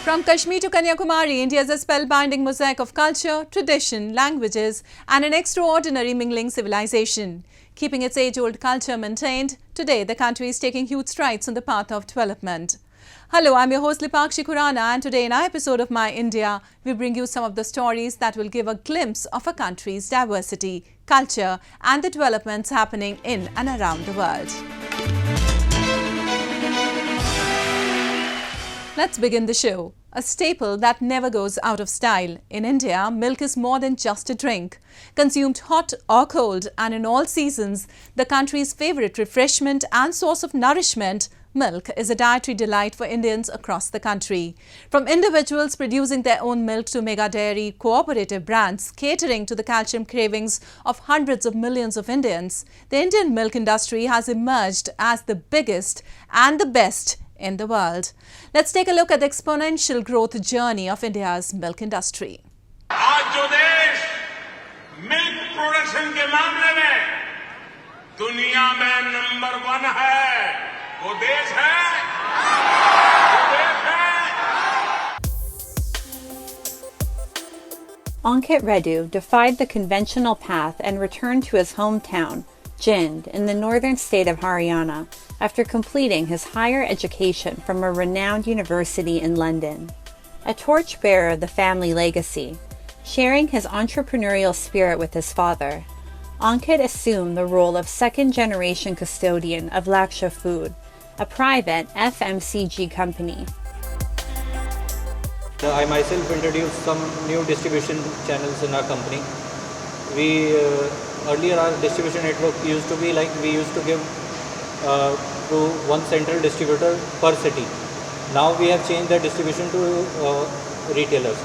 From Kashmir to Kanyakumari, India is a spellbinding mosaic of culture, tradition, languages and an extraordinary mingling civilization. Keeping its age-old culture maintained, today the country is taking huge strides on the path of development. Hello, I'm your host Lipakshi Khurana, and today in our episode of My India, we bring you some of the stories that will give a glimpse of a country's diversity, culture and the developments happening in and around the world. Let's begin the show. A staple that never goes out of style. In India, milk is more than just a drink. Consumed hot or cold and in all seasons, the country's favorite refreshment and source of nourishment, milk is a dietary delight for Indians across the country. From individuals producing their own milk to mega dairy cooperative brands catering to the calcium cravings of hundreds of millions of Indians, the Indian milk industry has emerged as the biggest and the best in the world. Let's take a look at the exponential growth journey of India's milk industry. आज जो देश milk production के मामले में दुनिया में number 1 है, वो देश है। Ankit Reddy defied the conventional path and returned to his hometown, Jind, in the northern state of Haryana, after completing his higher education from a renowned university in London. A torchbearer of the family legacy, sharing his entrepreneurial spirit with his father, Ankit assumed the role of second-generation custodian of Lakshya Food, a private FMCG company. I myself introduced some new distribution channels in our company. Earlier our distribution network used to be like we used to give to one central distributor per city. Now we have changed the distribution to retailers.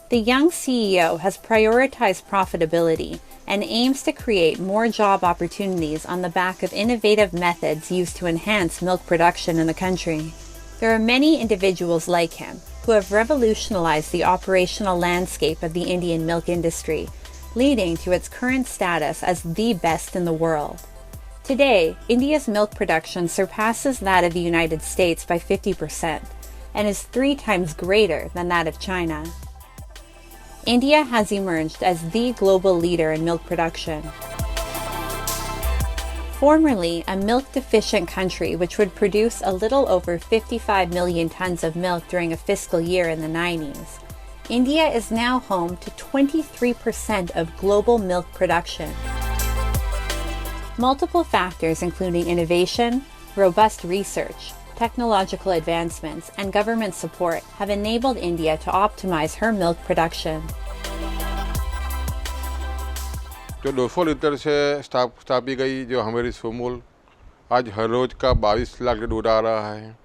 The young CEO has prioritized profitability and aims to create more job opportunities on the back of innovative methods used to enhance milk production in the country. There are many individuals like him who have revolutionized the operational landscape of the Indian milk industry, leading to its current status as the best in the world. Today, India's milk production surpasses that of the United States by 50% and is 3 times greater than that of China. India has emerged as the global leader in milk production. Formerly a milk-deficient country which would produce a little over 55 million tons of milk during a fiscal year in the 90s, India is now home to 23% of global milk production. Multiple factors including innovation, robust research, technological advancements, and government support have enabled India to optimize her milk production. जो 200 litre से स्थापी गई जो हमारी सुमूल आज हर रोज़ का 22 लाख दूध आ रहा है,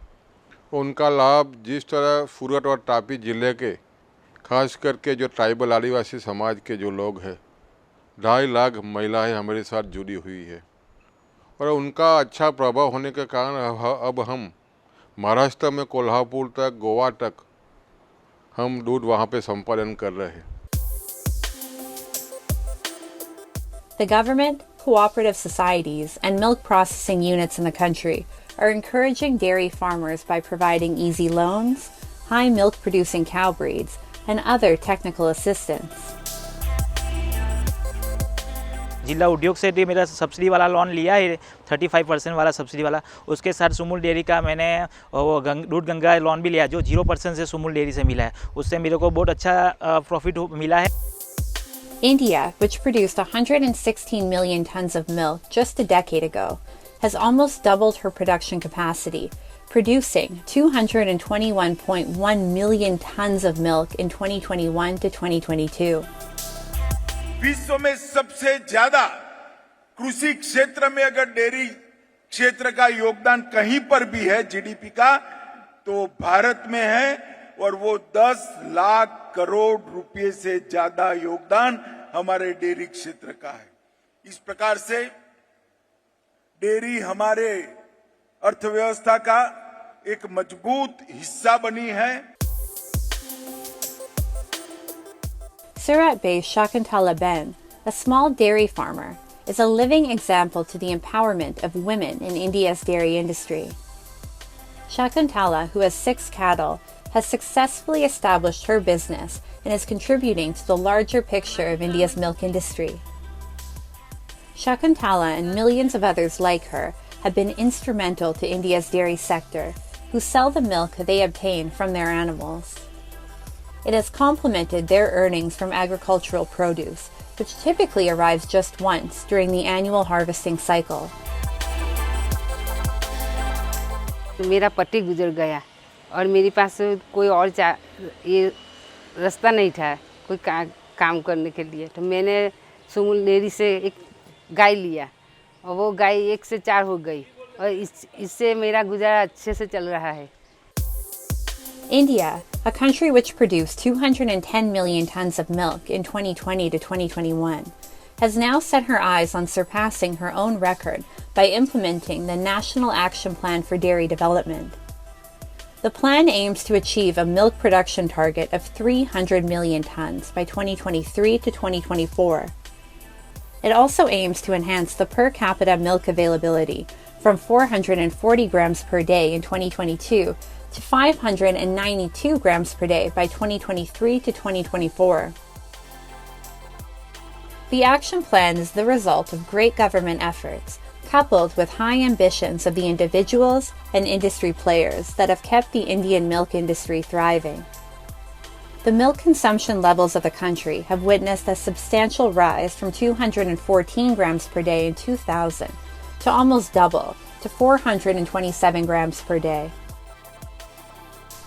उनका लाभ जिस तरह सूरत और तापी ज़िले के खास करके जो ट्राइबल आदिवासी समाज के जो लोग हैं, 2.5 लाख महिलाएं हमारे साथ जुड़ी हुई है और उनका अच्छा प्रभाव होने के कारण अब हम महाराष्ट्र में कोल्हापुर तक, गोवा तक हम दूध वहाँ पे संपादन कर रहे हैं. The government, cooperative societies, and milk processing units in the country are encouraging dairy farmers by providing easy loans, high milk-producing cow breeds, and other technical assistance. जिला उद्योग से भी मेरा सब्सिडी वाला लोन लिया है, 35% वाला सब्सिडी वाला. उसके साथ सुमूल डेयरी का मैंने वो दूध गंगा लोन भी लिया जो 0% से सुमूल डेयरी से मिला है. उससे मेरे को बहुत अच्छा प्रॉफिट मिला है. India, which produced 116 million tons of milk just a decade ago, has almost doubled her production capacity, producing 221.1 million tons of milk in 2021 to 2022. विश्व में सबसे ज्यादा कृषि क्षेत्र में अगर डेयरी क्षेत्र का योगदान कहीं पर भी है जीडीपी का, तो भारत में है और वो 10 लाख करोड़ रुपए से ज्यादा योगदान हमारे डेयरी क्षेत्र का है. इस प्रकार से डेयरी हमारे अर्थव्यवस्था का एक मजबूत हिस्सा बनी है. Surat-based Shakuntala Ben, a small dairy farmer, is a living example to the empowerment of women in India's dairy industry. Shakuntala, who has 6 cattle, has successfully established her business and is contributing to the larger picture of India's milk industry. Shakuntala and millions of others like her have been instrumental to India's dairy sector, who sell the milk they obtain from their animals. It has complemented their earnings from agricultural produce, which typically arrives just once during the annual harvesting cycle. मेरा पति गुजर गया और मेरे पास कोई और ये रास्ता नहीं था कोई काम करने के लिए, तो मैंने सुमूल डेयरी से एक गाय लिया और वो गाय 1 से 4 हो गई और इससे मेरा गुजारा अच्छे से चल रहा है. India, a country which produced 210 million tons of milk in 2020 to 2021, has now set her eyes on surpassing her own record by implementing the National Action Plan for Dairy Development. The plan aims to achieve a milk production target of 300 million tons by 2023 to 2024. It also aims to enhance the per capita milk availability from 440 grams per day in 2022 to 592 grams per day by 2023 to 2024. The action plan is the result of great government efforts, coupled with high ambitions of the individuals and industry players that have kept the Indian milk industry thriving. The milk consumption levels of the country have witnessed a substantial rise from 214 grams per day in 2000 to almost double to 427 grams per day.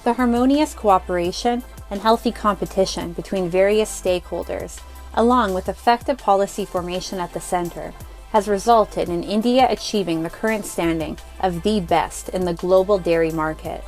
The harmonious cooperation and healthy competition between various stakeholders, along with effective policy formation at the center, has resulted in India achieving the current standing of the best in the global dairy market.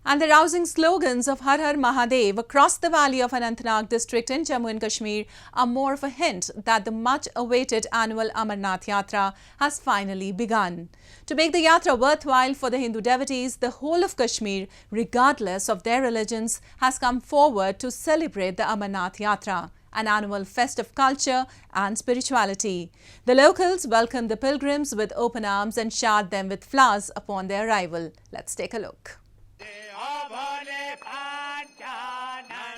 And the rousing slogans of Har Har Mahadev across the valley of Anantnag district in Jammu and Kashmir are more of a hint that the much-awaited annual Amarnath Yatra has finally begun. To make the Yatra worthwhile for the Hindu devotees, the whole of Kashmir, regardless of their religions, has come forward to celebrate the Amarnath Yatra, an annual fest of culture and spirituality. The locals welcomed the pilgrims with open arms and showered them with flowers upon their arrival. Let's take a look.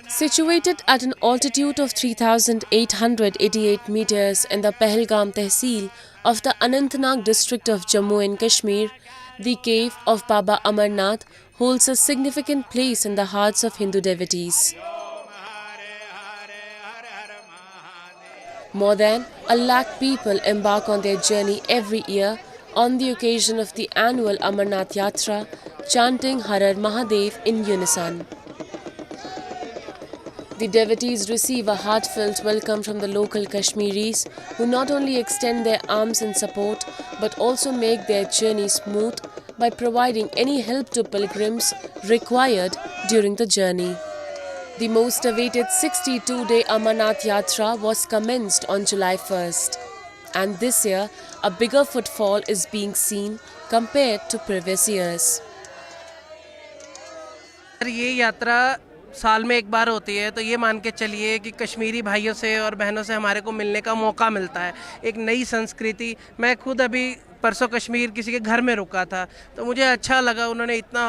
Situated at an altitude of 3,888 meters in the Pahalgam Tehsil of the Anantnag district of Jammu and Kashmir, the cave of Baba Amarnath holds a significant place in the hearts of Hindu devotees. More than 1 lakh people embark on their journey every year on the occasion of the annual Amarnath Yatra, chanting Har Har Mahadev in unison. The devotees receive a heartfelt welcome from the local Kashmiris, who not only extend their arms in support but also make their journey smooth by providing any help to pilgrims required during the journey. The most awaited 62-day Amarnath Yatra was commenced on July 1st, and this year a bigger footfall is being seen compared to previous years. ये यात्रा साल में एक बार होती है, तो ये मान के चलिए कि कश्मीरी भाइयों से और बहनों से हमारे को मिलने का मौका मिलता है, एक नई संस्कृति. मैं खुद अभी परसों कश्मीर किसी के घर में रुका था, तो मुझे अच्छा लगा. उन्होंने इतना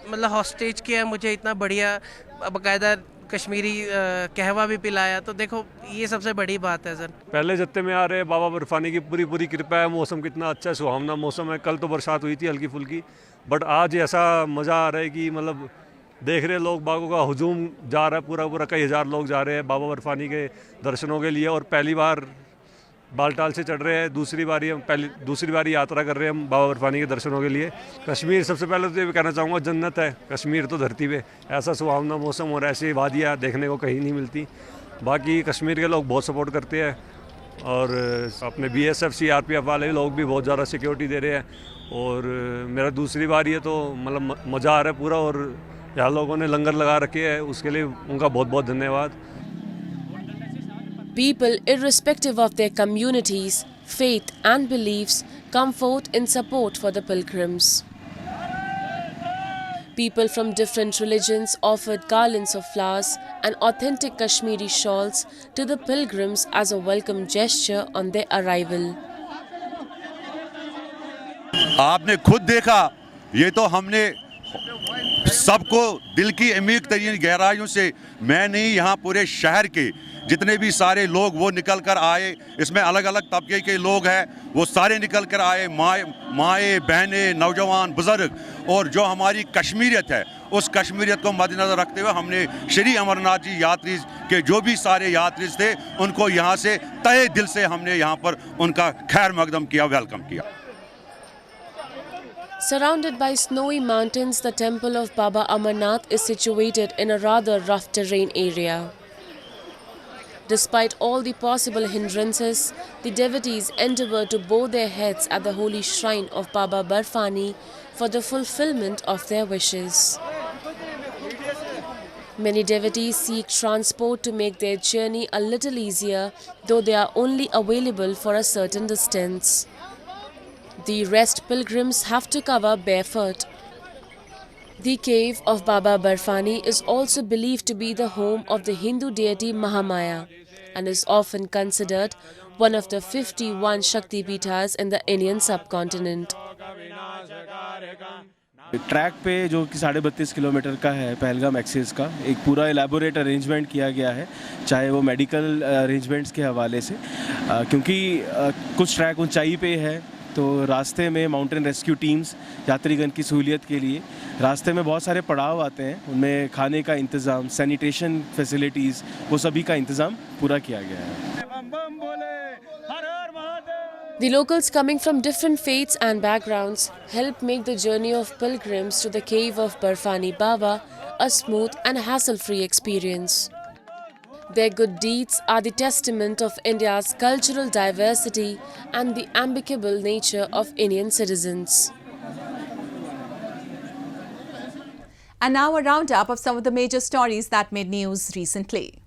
मतलब हॉस्टेज किया मुझे, इतना बढ़िया बाकायदा कश्मीरी कहवा भी पिलाया. तो देखो ये सबसे बड़ी बात है सर. पहले जत्थे में आ रहे बाबा बर्फानी की पूरी कृपा है. मौसम कितना अच्छा है, सुहावना मौसम है. कल तो बरसात हुई थी हल्की फुल्की, बट आज ऐसा मज़ा आ रहा है कि मतलब देख रहे लोग बागों का हुजूम जा रहा है. पूरा कई हज़ार लोग जा रहे हैं बाबा बर्फानी के दर्शनों के लिए, और पहली बार बालटाल से चढ़ रहे हैं. दूसरी बारी यात्रा कर रहे हैं हम बाबा बर्फानी के दर्शनों के लिए. कश्मीर सबसे पहले तो ये कहना चाहूँगा जन्नत है कश्मीर तो धरती पे. ऐसा सुहावना मौसम और ऐसी वादियाँ देखने को कहीं नहीं मिलती. बाकी कश्मीर के लोग बहुत सपोर्ट करते हैं, और अपने BSF CRPF वाले लोग भी बहुत ज़्यादा सिक्योरिटी दे रहे हैं. और मेरा दूसरी बार ये तो मतलब मज़ा आ रहा है पूरा, और यहाँ लोगों ने लंगर लगा रखे हैं, उसके लिए उनका बहुत बहुत धन्यवाद. People, irrespective of their communities, faith and beliefs, come forth in support for the pilgrims. People from different religions offered garlands of flowers and authentic Kashmiri shawls to the pilgrims as a welcome gesture on their arrival. आपने खुद देखा, ये तो हमने सबको दिल की अमीक तरीन गहराइयों से, मैं नहीं, यहाँ पूरे शहर के जितने भी सारे लोग वो निकल कर आए, इसमें अलग अलग तबके के लोग हैं, वो सारे निकल कर आए, माएँ बहनें नौजवान बुज़ुर्ग, और जो हमारी कश्मीरियत है उस कश्मीरियत को मद्देनज़र रखते हुए हमने श्री अमरनाथ जी यात्री के जो भी सारे यात्री थे उनको यहाँ से तहे दिल से हमने यहाँ पर उनका खैर मकदम किया, वेलकम किया। Surrounded by snowy mountains, the temple of Baba Amarnath is situated in a rather rough terrain area. Despite all the possible hindrances, the devotees endeavour to bow their heads at the holy shrine of Baba Barfani for the fulfillment of their wishes. Many devotees seek transport to make their journey a little easier, though they are only available for a certain distance. The rest pilgrims have to cover barefoot. The cave of Baba Barfani is also believed to be the home of the Hindu deity Mahamaya and is often considered one of the 51 Shakti Pithas in the Indian subcontinent. Track पे जो कि 32.5 kilometre का है Pahalgam access का, एक पूरा elaborate arrangement किया गया है, चाहे वो मेडिकल अरेंजमेंट्स के हवाले से, क्योंकि कुछ ट्रैक ऊंचाई पे है तो रास्ते में माउंटेन रेस्क्यू टीम्स यात्रीगण की सहूलियत के लिए रास्ते में बहुत सारे पड़ाव आते हैं, उनमें खाने का इंतज़ाम, सैनिटेशन फैसिलिटीज़, वो सभी का इंतज़ाम पूरा किया गया है। The locals coming from different faiths and backgrounds help make the journey of pilgrims to the cave of Barfani Baba a smooth and hassle-free experience. Their good deeds are the testament of India's cultural diversity and the amicable nature of Indian citizens. And now a roundup of some of the major stories that made news recently.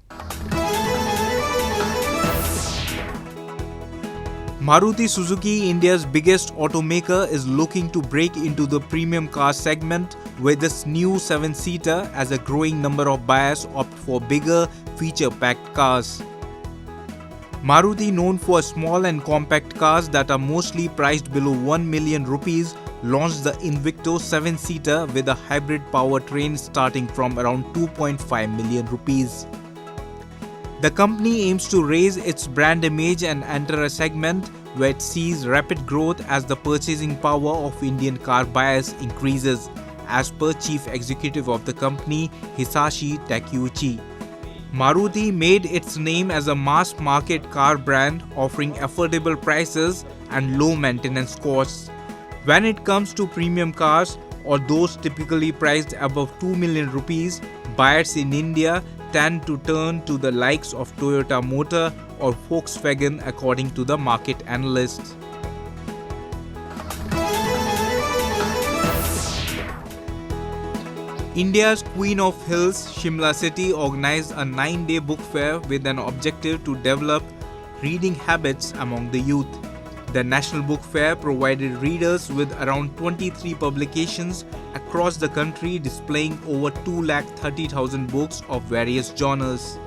Maruti Suzuki, India's biggest automaker, is looking to break into the premium car segment with this new 7-seater as a growing number of buyers opt for bigger, feature-packed cars. Maruti, known for small and compact cars that are mostly priced below 1 million rupees, launched the Invicto 7-seater with a hybrid powertrain starting from around 2.5 million rupees. The company aims to raise its brand image and enter a segment where it sees rapid growth as the purchasing power of Indian car buyers increases, as per Chief Executive of the company, Hisashi Takeuchi. Maruti made its name as a mass-market car brand offering affordable prices and low maintenance costs. When it comes to premium cars, or those typically priced above 2 million rupees, buyers in India tend to turn to the likes of Toyota Motor or Volkswagen, according to the market analysts. India's Queen of Hills, Shimla City, organized a 9-day book fair with an objective to develop reading habits among the youth. The National Book Fair provided readers with around 23 publications across the country, displaying over 230,000 books of various genres.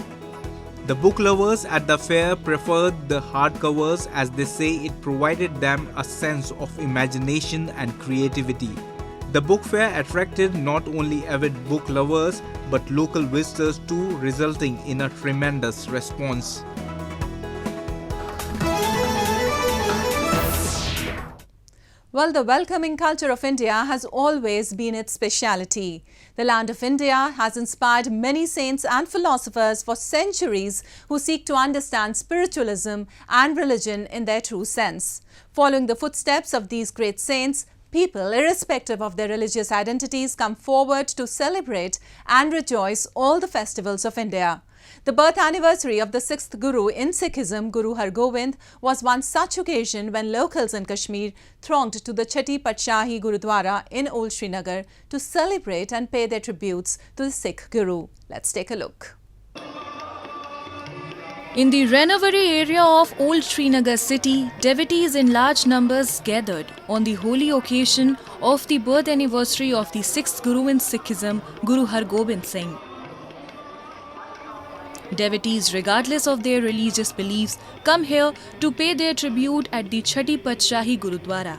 The book lovers at the fair preferred the hardcovers, as they say it provided them a sense of imagination and creativity. The book fair attracted not only avid book lovers but local visitors too, resulting in a tremendous response. Well, the welcoming culture of India has always been its speciality. The land of India has inspired many saints and philosophers for centuries who seek to understand spiritualism and religion in their true sense. Following the footsteps of these great saints, people, irrespective of their religious identities, come forward to celebrate and rejoice all the festivals of India. The birth anniversary of the 6th Guru in Sikhism, Guru Har Gobind, was one such occasion when locals in Kashmir thronged to the Chhati Patshahi Gurudwara in Old Srinagar to celebrate and pay their tributes to the Sikh Guru. Let's take a look. In the Renovary area of Old Srinagar city, devotees in large numbers gathered on the holy occasion of the birth anniversary of the 6th Guru in Sikhism, Guru Har Gobind Singh. Devotees, regardless of their religious beliefs, come here to pay their tribute at the Chhati Patshahi Gurudwara.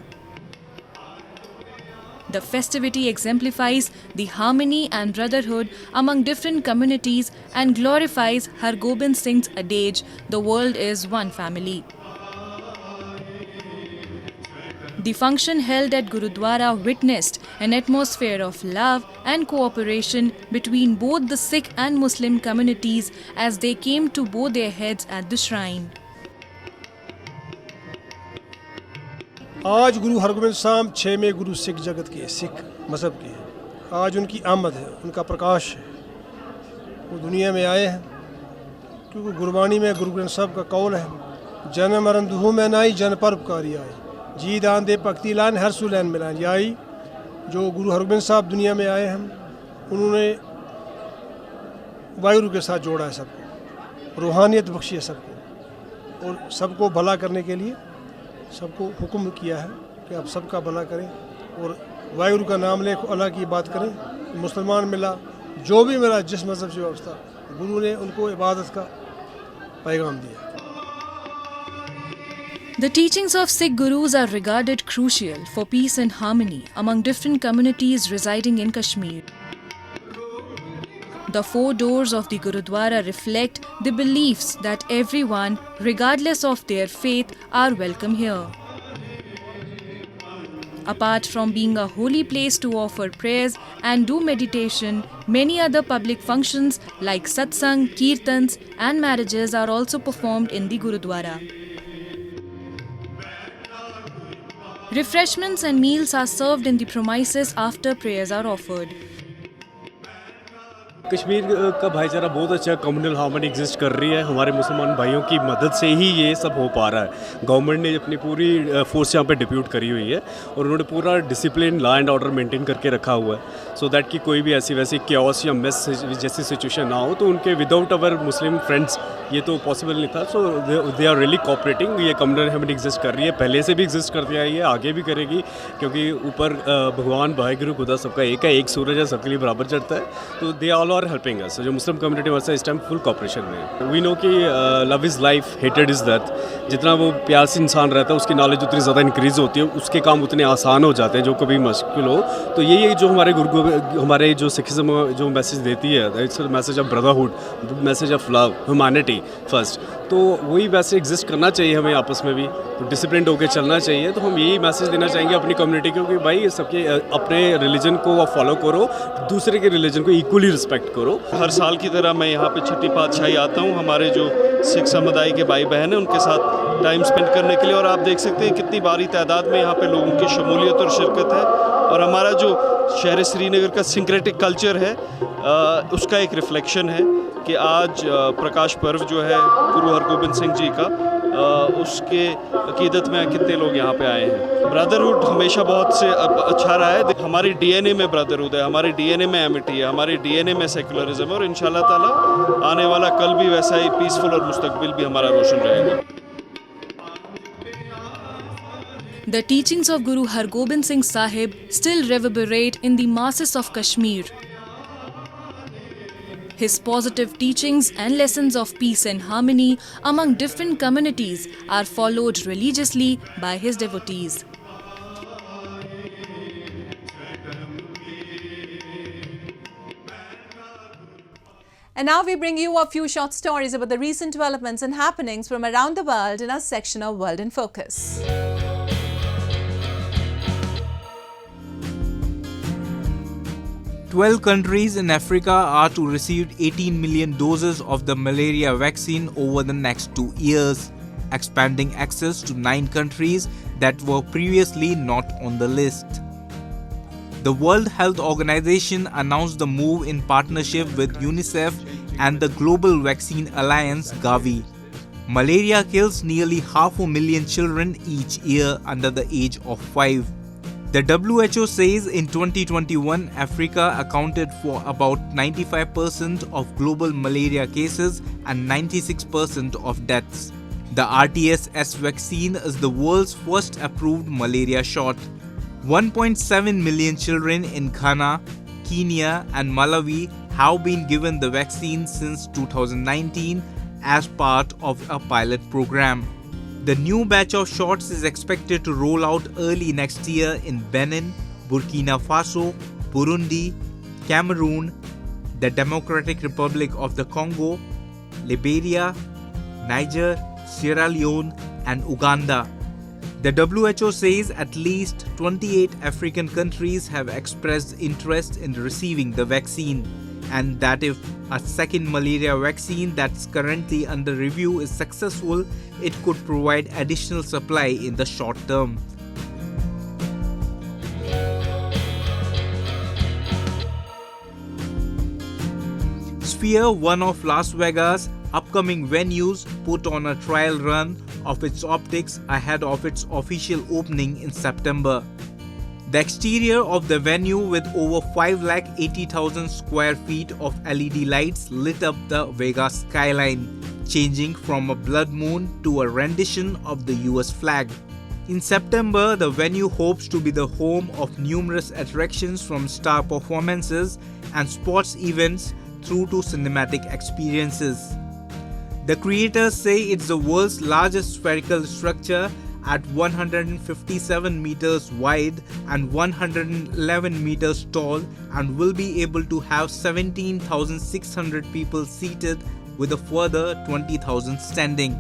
The festivity exemplifies the harmony and brotherhood among different communities and glorifies Har Gobind Singh's adage, "The world is one family." The function held at Gurudwara witnessed an atmosphere of love and cooperation between both the Sikh and Muslim communities as they came to bow their heads at the shrine. आज गुरु हरगोबिंद साहब 6वें गुरु सिख जगत के, सिख मज़हब के हैं। आज उनकी आमद है, उनका प्रकाश है। वो दुनिया में आए हैं क्योंकि गुरबानी में गुरु ग्रंथ साहब का कौल है, जन मरण दुहू में नाई जन परोपकारी आए, जी दान दे भक्ति लान हर सुलैन मिलान याई। जो गुरु हरगोबिंद साहब दुनिया में आए हैं, उन्होंने वायुरु के साथ जोड़ा है सबको, रूहानियत बख्शी है सबको, और सबको भला करने के लिए सबको हुक्म किया है कि आप सबका भला करें और वायुरु का नाम ले, अल्लाह की बात करें। मुसलमान मिला, जो भी मिला, जिस मज़हब से वाबस्ता, गुरु ने उनको इबादत का पैगाम दिया। The teachings of Sikh Gurus are regarded crucial for peace and harmony among different communities residing in Kashmir. The four doors of the Gurudwara reflect the beliefs that everyone, regardless of their faith, are welcome here. Apart from being a holy place to offer prayers and do meditation, many other public functions like satsang, kirtans and marriages are also performed in the Gurudwara. Refreshments and meals are served in the premises after prayers are offered. Kashmir का भाईचारा बहुत अच्छा, communal harmony exist कर रही है। हमारे मुसलमान भाइयों की मदद से ही ये सब हो पा रहा है। गवर्नमेंट ने अपनी पूरी फोर्स यहाँ पे डिप्यूट करी हुई है और उन्होंने पूरा discipline, law and order maintain करके रखा हुआ है, सो दैट कि कोई भी ऐसी वैसी क्योस या मिस जैसी सिचुएशन ना हो। तो उनके विदाउट अवर मुस्लिम फ्रेंड्स ये तो पॉसिबल नहीं था। सो दे आर रियली कोऑपरेटिंग। ये कम्युनल हार्मनी एग्जिस्ट कर रही है, पहले से भी एग्जिस्ट करती आई है, आगे भी करेगी, क्योंकि ऊपर भगवान वाहिगुरु खुदा सबका एक है, एक सूरज है, सबके लिए बराबर चढ़ता है। तो they all are helping us. जो मुस्लिम कम्युनिटी हमारे साथ इस टाइम फुल कोऑपरेशन में है। वी नो कि love is life, hated is death. जितना वो प्यार से इंसान रहता है, उसकी नॉलेज उतनी ज़्यादा इंक्रीज़ होती है, उसके काम उतने आसान हो जाते हैं जो कभी मुश्किल हो। तो ये जो हमारे जो सिखिज़्म जो मैसेज देती है, it's message of brotherhood, message of love, humanity first. तो वही वैसे एग्जिस्ट करना चाहिए हमें आपस में भी, तो डिसिप्लिन होकर चलना चाहिए। तो हम यही मैसेज देना चाहेंगे अपनी कम्युनिटी को कि भाई सबके अपने रिलीजन को फॉलो करो, दूसरे के रिलीजन को इक्वली रिस्पेक्ट करो। हर साल की तरह मैं यहाँ पे छठी पातशाही आता हूँ हमारे जो सिख समुदाय के भाई बहन हैं उनके साथ टाइम स्पेंड करने के लिए, और आप देख सकते हैं कितनी भारी तादाद में यहाँ पे लोगों की शमूलियत और शिरकत है। और हमारा जो शहर श्रीनगर का सिंक्रेटिक कल्चर है उसका एक रिफ्लेक्शन है कि आज प्रकाश पर्व जो है गुरु हरगोबिंद सिंह जी का, उसके अकीदत में कितने लोग यहाँ पे आए हैं। ब्रदरहुड हमेशा बहुत से अच्छा रहा है। हमारी डीएनए में ब्रदरहुड है, हमारी डीएनए में एमिटी है, हमारी डीएनए में सेकुलरिज्म है, और इंशाल्लाह ताला आने वाला कल भी वैसा ही पीसफुल और मुस्तकबिल भी हमारा रोशन रहेगा। The teachings of Guru Har Gobind Singh Sahib still reverberate in the masses of Kashmir. His positive teachings and lessons of peace and harmony among different communities are followed religiously by his devotees. And now we bring you a few short stories about the recent developments and happenings from around the world in our section of World in Focus. 12 countries in Africa are to receive 18 million doses of the malaria vaccine over the next 2 years, expanding access to 9 countries that were previously not on the list. The World Health Organization announced the move in partnership with UNICEF and the Global Vaccine Alliance Gavi. Malaria kills nearly 500,000 children each year under the age of 5. The WHO says in 2021, Africa accounted for about 95% of global malaria cases and 96% of deaths. The RTS-S vaccine is the world's first approved malaria shot. 1.7 million children in Ghana, Kenya and Malawi have been given the vaccine since 2019 as part of a pilot program. The new batch of shots is expected to roll out early next year in Benin, Burkina Faso, Burundi, Cameroon, the Democratic Republic of the Congo, Liberia, Niger, Sierra Leone, and Uganda. The WHO says at least 28 African countries have expressed interest in receiving the vaccine, and that if a second malaria vaccine that's currently under review is successful, it could provide additional supply in the short term. Sphere, one of Las Vegas' upcoming venues, put on a trial run of its optics ahead of its official opening in September. The exterior of the venue, with over 580,000 square feet of LED lights, lit up the Vegas skyline, changing from a blood moon to a rendition of the US flag. In September, the venue hopes to be the home of numerous attractions, from star performances and sports events through to cinematic experiences. The creators say it's the world's largest spherical structure at 157 meters wide and 111 meters tall, and will be able to have 17,600 people seated with a further 20,000 standing.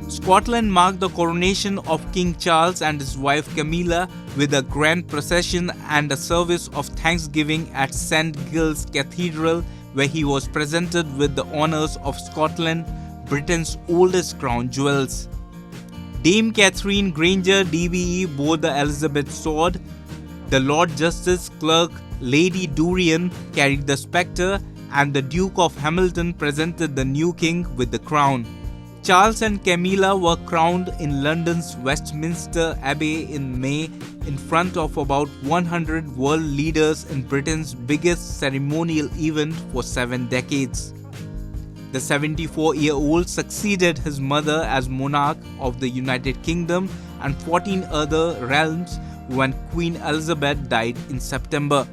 Scotland marked the coronation of King Charles and his wife Camilla with a grand procession and a service of thanksgiving at St. Giles Cathedral, where he was presented with the honours of Scotland, Britain's oldest crown jewels. Dame Catherine Granger DBE bore the Elizabeth sword. The Lord Justice Clerk Lady Durian carried the sceptre, and the Duke of Hamilton presented the new king with the crown. Charles and Camilla were crowned in London's Westminster Abbey in May in front of about 100 world leaders in Britain's biggest ceremonial event for 7 decades. The 74-year-old succeeded his mother as monarch of the United Kingdom and 14 other realms when Queen Elizabeth died in September.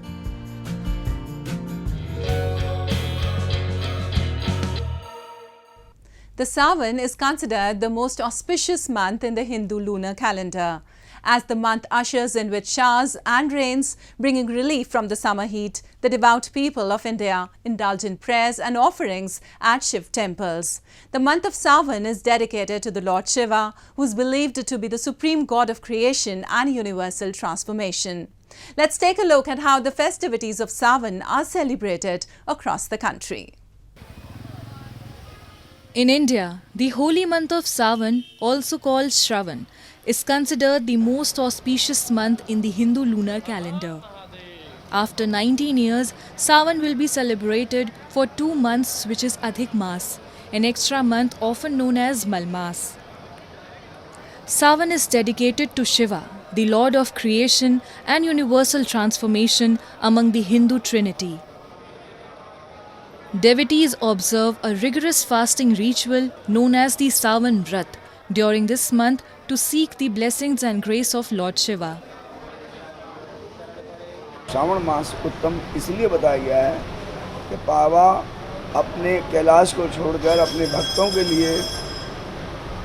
The Sawan is considered the most auspicious month in the Hindu lunar calendar, as the month ushers in with showers and rains, bringing relief from the summer heat. The devout people of India indulge in prayers and offerings at Shiv temples. The month of Sawan is dedicated to the Lord Shiva, who is believed to be the supreme god of creation and universal transformation. Let's take a look at how the festivities of Sawan are celebrated across the country. In India, the holy month of Sawan, also called Shravan, is considered the most auspicious month in the Hindu lunar calendar. After 19 years, Sawan will be celebrated for 2 months, which is Adhik Mas, an extra month often known as Malmas. Sawan is dedicated to Shiva, the Lord of creation and universal transformation among the Hindu Trinity. Devotees observe a rigorous fasting ritual known as the Sawan Vrat during this month to seek the blessings and grace of Lord Shiva. Shravan मास उत्तम इसलिए बताया गया है कि बाबा अपने कैलाश को छोड़कर अपने भक्तों के लिए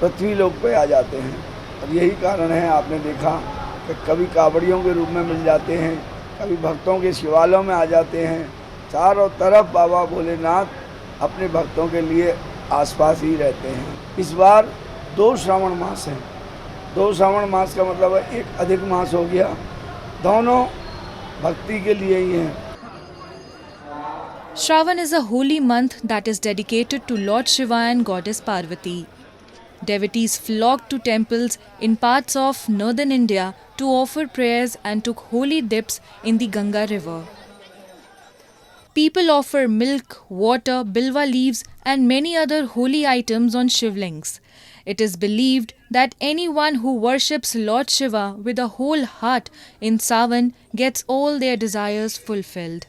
पृथ्वी लोक पे आ जाते हैं, और यही कारण है आपने देखा कि कभी कावड़ियों के रूप में मिल जाते हैं, कभी भक्तों के शिवालयों में आ जाते हैं। चारों तरफ बाबा भोलेनाथ अपने भक्तों के लिए आसपास ही रहते हैं। इस बार 2 श्रावण मास हैं। 2 श्रावण मास का मतलब है एक अधिक मास हो गया, दोनों भक्ति के लिए ही हैं। Shravan is a holy month that is dedicated to Lord Shiva and Goddess Parvati. Devotees flocked to temples in parts of northern India to offer prayers and took holy dips in the Ganga river. People offer milk, water, bilwa leaves and many other holy items on Shivlings. It is believed that anyone who worships Lord Shiva with a whole heart in Sawan gets all their desires fulfilled.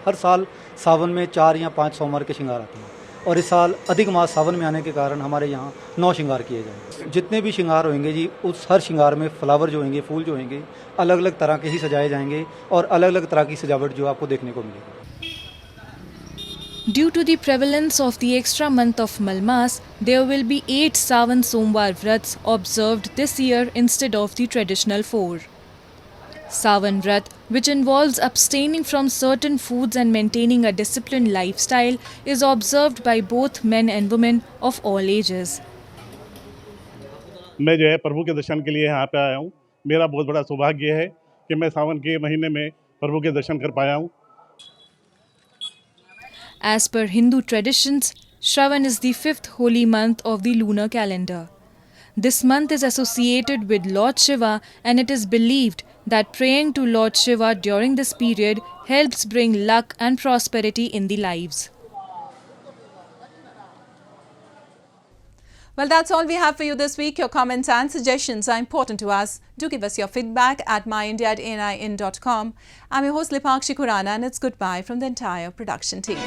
हर साल सावन में 4 या 5 सोमवार के श्रृंगार आते हैं, और इस साल अधिक मास सावन में आने के कारण हमारे यहाँ 9 श्रृंगार किए जाएंगे। जितने भी श्रृंगार होंगे जी, उस हर श्रृंगार में फ्लावर जो होंगे, फूल जो होंगे, अलग अलग तरह के ही सजाए जाएंगे और अलग अलग तरह की सजावट जो आपको देखने को मिलेगी। Due to the prevalence of the extra month of Malmas, there will be 8 Sawan Somvar Vrats observed this year instead of the traditional 4. Sawan Vrat, which involves abstaining from certain foods and maintaining a disciplined lifestyle, is observed by both men and women of all ages. मैं जो है प्रभु के दर्शन के लिए यहाँ पे आया हूँ। मेरा बहुत बड़ा सौभाग्य है कि मैं सावन के महीने में प्रभु के दर्शन कर पाया हूँ। As per Hindu traditions, Shravan is the 5th holy month of the lunar calendar. This month is associated with Lord Shiva, and it is believed that praying to Lord Shiva during this period helps bring luck and prosperity in the lives. Well, that's all we have for you this week. Your comments and suggestions are important to us. Do give us your feedback at myindia@anin.com. I'm your host Lipakshi Khurana, and it's goodbye from the entire production team.